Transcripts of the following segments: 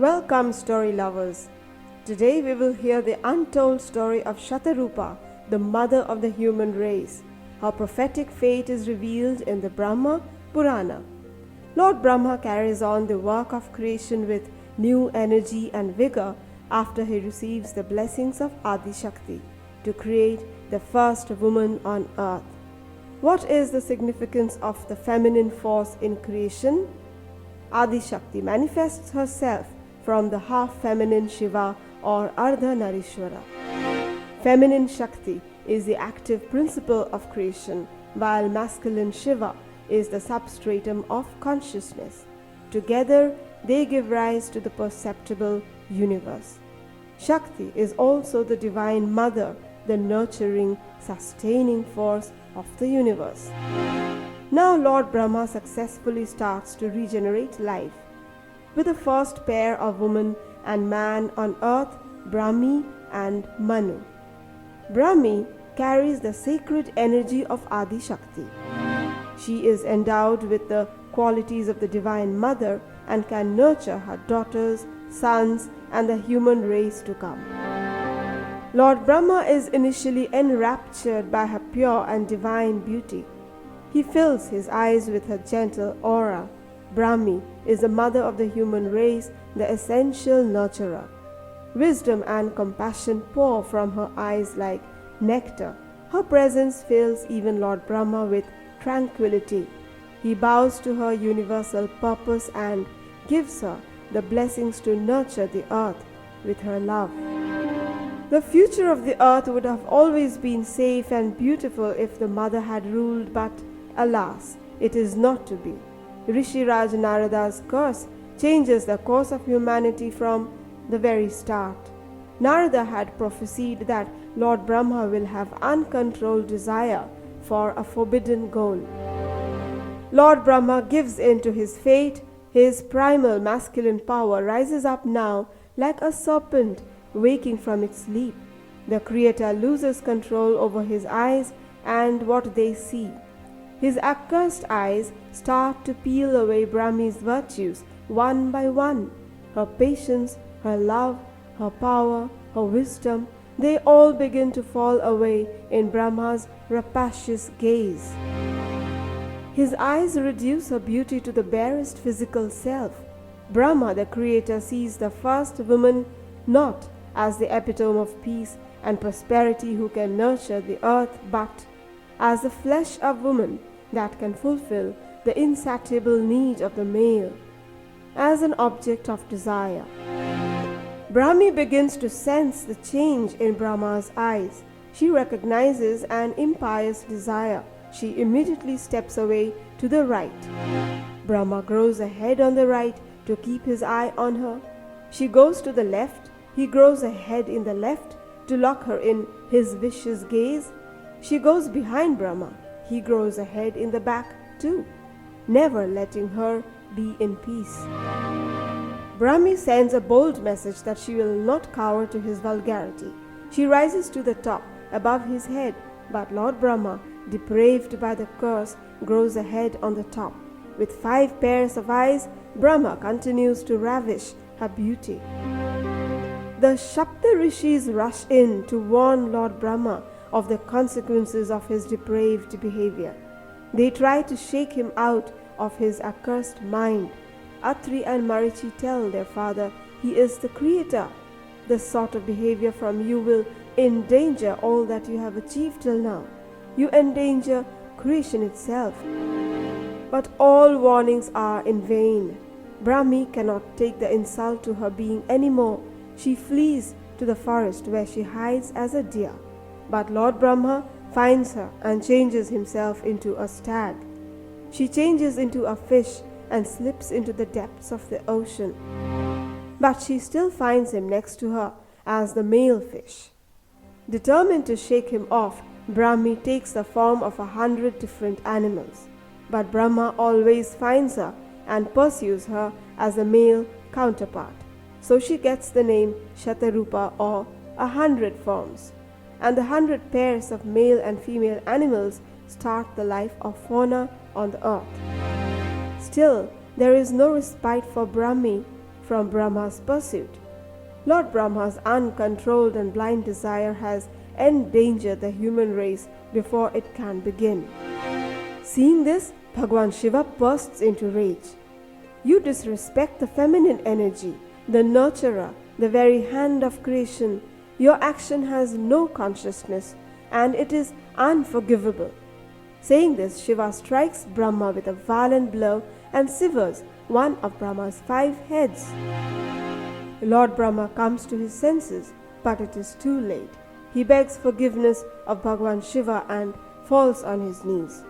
Welcome, story lovers. Today we will hear the untold story of Shatarupa, the mother of the human race. Her prophetic fate is revealed in the Brahma Purana. Lord Brahma carries on the work of creation with new energy and vigor after he receives the blessings of Adi Shakti to create the first woman on earth. What is the significance of the feminine force in creation? Adi Shakti manifests herself from the half-feminine Shiva or Ardhanarishwara. Feminine Shakti is the active principle of creation, while masculine Shiva is the substratum of consciousness. Together, they give rise to the perceptible universe. Shakti is also the divine mother, the nurturing, sustaining force of the universe. Now Lord Brahma successfully starts to regenerate life. With the first pair of woman and man on earth, Brahmi and Manu. Brahmi carries the sacred energy of Adi Shakti. She is endowed with the qualities of the Divine Mother and can nurture her daughters, sons, and the human race to come. Lord Brahma is initially enraptured by her pure and divine beauty. He fills his eyes with her gentle aura. Brahmi is the mother of the human race, the essential nurturer. Wisdom and compassion pour from her eyes like nectar. Her presence fills even Lord Brahma with tranquility. He bows to her universal purpose and gives her the blessings to nurture the earth with her love. The future of the earth would have always been safe and beautiful if the mother had ruled, but alas, it is not to be. Rishi Raj Narada's curse changes the course of humanity from the very start. Narada had prophesied that Lord Brahma will have uncontrolled desire for a forbidden goal. Lord Brahma gives in to his fate. His primal masculine power rises up now like a serpent waking from its sleep. The Creator loses control over his eyes and what they see. His accursed eyes start to peel away Brahmi's virtues one by one. Her patience, her love, her power, her wisdom, they all begin to fall away in Brahma's rapacious gaze. His eyes reduce her beauty to the barest physical self. Brahma, the Creator, sees the first woman not as the epitome of peace and prosperity who can nurture the earth, but as the flesh of woman that can fulfill the insatiable need of the male, as an object of desire. Brahmi begins to sense the change in Brahma's eyes. She recognizes an impious desire. She immediately steps away to the right. Brahma grows ahead on the right to keep his eye on her. She goes to the left. He grows ahead in the left to lock her in his vicious gaze. She goes behind Brahma. He grows ahead in the back too, never letting her be in peace. Brahmi sends a bold message that she will not cower to his vulgarity. She rises to the top, above his head, but Lord Brahma, depraved by the curse, grows ahead on the top. With 5 pairs of eyes, Brahma continues to ravish her beauty. The Shapta Rishis rush in to warn Lord Brahma of the consequences of his depraved behavior. They try to shake him out of his accursed mind. Atri and Marichi tell their father he is the Creator. This sort of behavior from you will endanger all that you have achieved till now. You endanger creation itself. But all warnings are in vain. Brahmi cannot take the insult to her being anymore. She flees to the forest where she hides as a deer. But Lord Brahma finds her and changes himself into a stag. She changes into a fish and slips into the depths of the ocean. But she still finds him next to her as the male fish. Determined to shake him off, Brahmi takes the form of 100 different animals. But Brahma always finds her and pursues her as a male counterpart. So she gets the name Shatarupa, or 100 forms. And the 100 pairs of male and female animals start the life of fauna on the earth. Still, there is no respite for Brahmi. from Brahma's pursuit. Lord Brahma's uncontrolled and blind desire has endangered the human race before it can begin. Seeing this, Bhagwan Shiva bursts into rage. You disrespect the feminine energy, the nurturer, the very hand of creation. Your action has no consciousness, and it is unforgivable. Saying this, Shiva strikes Brahma with a violent blow and severs one of Brahma's 5 heads. Lord Brahma comes to his senses, but it is too late. He begs forgiveness of Bhagwan Shiva and falls on his knees.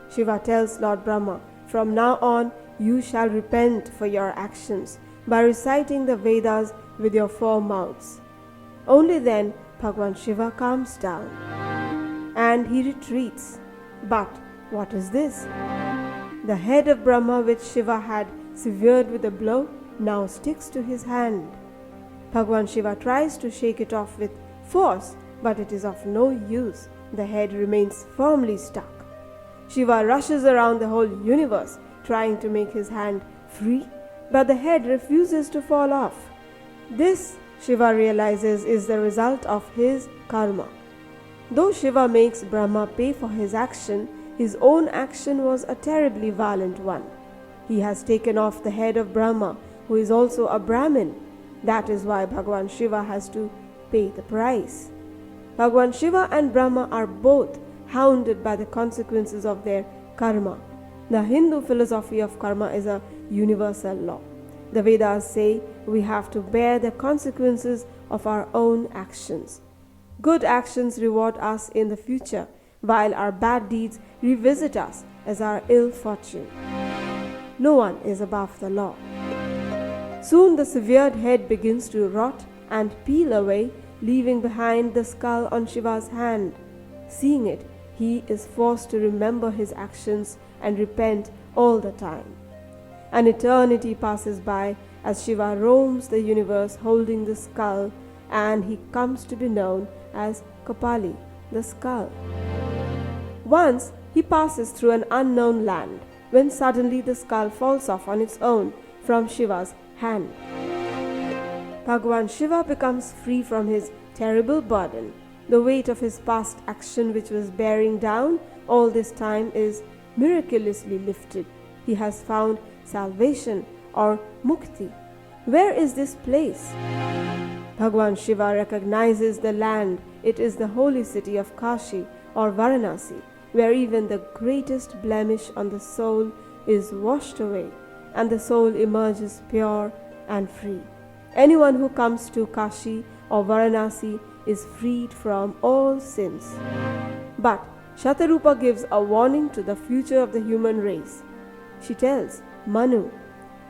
Shiva tells Lord Brahma, "From now on, you shall repent for your actions by reciting the Vedas with your 4 mouths." Only then Bhagwan Shiva calms down and he retreats. But what is this? The head of Brahma, which Shiva had severed with a blow, now sticks to his hand. Bhagwan Shiva tries to shake it off with force, but it is of no use. The head remains firmly stuck. Shiva rushes around the whole universe, trying to make his hand free, but the head refuses to fall off. This, Shiva realizes, is the result of his karma. Though Shiva makes Brahma pay for his action, his own action was a terribly violent one. He has taken off the head of Brahma, who is also a Brahmin. That is why Bhagwan Shiva has to pay the price. Bhagwan Shiva and Brahma are both hounded by the consequences of their karma. The Hindu philosophy of karma is a universal law. The Vedas say we have to bear the consequences of our own actions. Good actions reward us in the future, while our bad deeds revisit us as our ill fortune. No one is above the law. Soon the severed head begins to rot and peel away, leaving behind the skull on Shiva's hand. Seeing it, he is forced to remember his actions and repent all the time. An eternity passes by as Shiva roams the universe holding the skull, and he comes to be known as Kapali, the skull. Once he passes through an unknown land, when suddenly the skull falls off on its own from Shiva's hand. Bhagwan Shiva becomes free from his terrible burden. The weight of his past action, which was bearing down all this time, is miraculously lifted. He has found salvation or mukti. Where is this place? Bhagwan Shiva recognizes the land. It is the holy city of Kashi or Varanasi, where even the greatest blemish on the soul is washed away and the soul emerges pure and free. Anyone who comes to Kashi or Varanasi is freed from all sins. But Shatarupa gives a warning to the future of the human race. She tells Manu,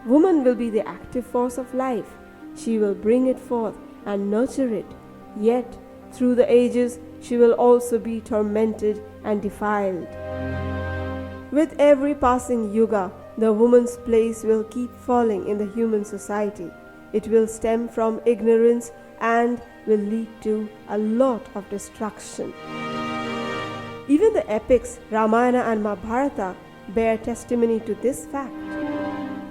woman will be the active force of life. She will bring it forth and nurture it. Yet, through the ages, she will also be tormented and defiled. With every passing yuga, the woman's place will keep falling in the human society. It will stem from ignorance and will lead to a lot of destruction. Even the epics Ramayana and Mahabharata bear testimony to this fact.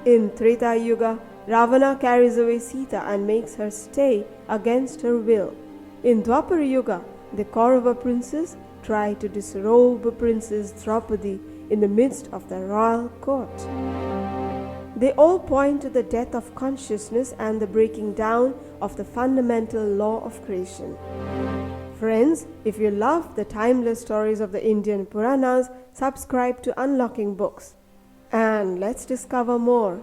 In Treta Yuga, Ravana carries away Sita and makes her stay against her will. In Dwapara Yuga, the Kaurava princes try to disrobe Princess Draupadi in the midst of the royal court. They all point to the death of consciousness and the breaking down of the fundamental law of creation. Friends, if you love the timeless stories of the Indian Puranas, subscribe to Unlocking Books. And let's discover more.